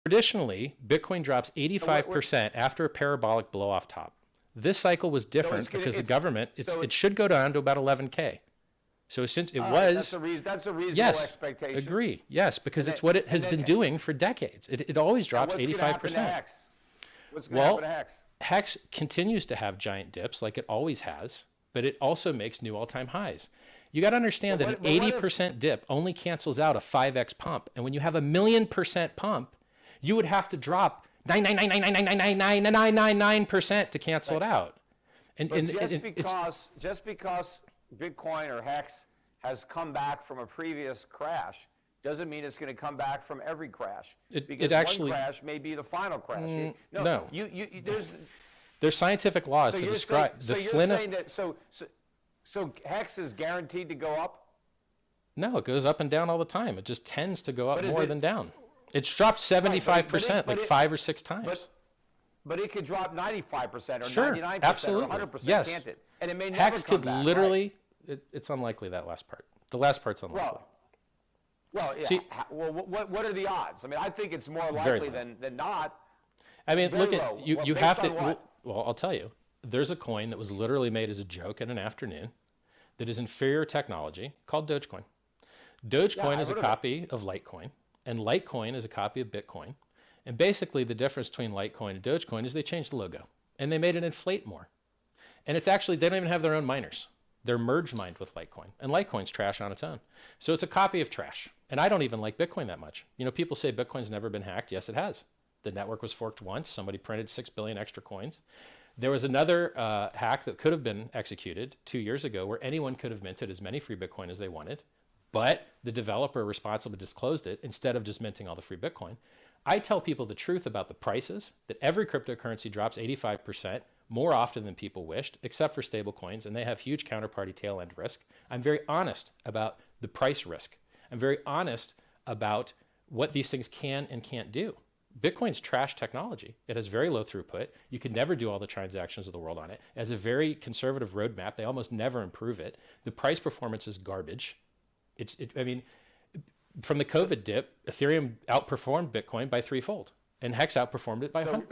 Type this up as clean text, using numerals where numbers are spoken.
Traditionally, Bitcoin drops So what, 85% after a parabolic blow off top. This cycle was so different because the government, so it should go down to about 11K. So since it all right, was, that's a reasonable yes, expectation. agree, yes, because And it's then, what it and has then, been doing for decades. It always and drops what's going to happen to 85%. Hex? What's going to happen Well, to Hex? Hex continues to have giant dips like it always has, but it also makes new all-time highs. You got to understand that an But what if 80% dip only cancels out a 5x pump. And when you have a 1,000,000% pump, you would have to drop 99999999999% to cancel it out. But just because Bitcoin or Hex has come back from a previous crash doesn't mean it's going to come back from every crash. Because actually, one crash may be the final crash. no. There's There's scientific laws to describe so you're saying that so Hex is guaranteed to go up? No, it goes up and down all the time. It just tends to go up more than down. It's dropped Right, 75% like 5 or 6 times. But it could drop 95% or Sure, 99% absolutely. or 100%, Yes. can't it? And it may never Hex come could back, literally, it's unlikely, that last part. The last part's unlikely. Yeah. See, well, what are the odds? I mean, I think it's more Very likely low. than not. I mean, Very look low. at, you Well, you based have on to, what? well, I'll tell you. There's a coin that was literally made as a joke in an afternoon that is inferior technology called Dogecoin. Dogecoin is a copy of Litecoin, and Litecoin is a copy of Bitcoin. And basically, the difference between Litecoin and Dogecoin is they changed the logo, and they made it inflate more. And it's actually, they don't even have their own miners. They're merge mined with Litecoin, and Litecoin's trash on its own. So it's a copy of trash. And I don't even like Bitcoin that much. You know, people say Bitcoin's never been hacked. Yes, it has. The network was forked once. Somebody printed 6 billion extra coins. There was another hack that could have been executed 2 years ago where anyone could have minted as many free Bitcoin as they wanted, but the developer responsible disclosed it instead of just minting all the free Bitcoin. I tell people the truth about the prices, that every cryptocurrency drops 85% more often than people wished, except for stable coins, and they have huge counterparty tail end risk. I'm very honest about the price risk. I'm very honest about what these things can and can't do. Bitcoin's trash technology. It has very low throughput. You can never do all the transactions of the world on it. It has a very conservative roadmap. They almost never improve it. The price performance is garbage. I mean, from the COVID dip, Ethereum outperformed Bitcoin by 3-fold, and Hex outperformed it by 100.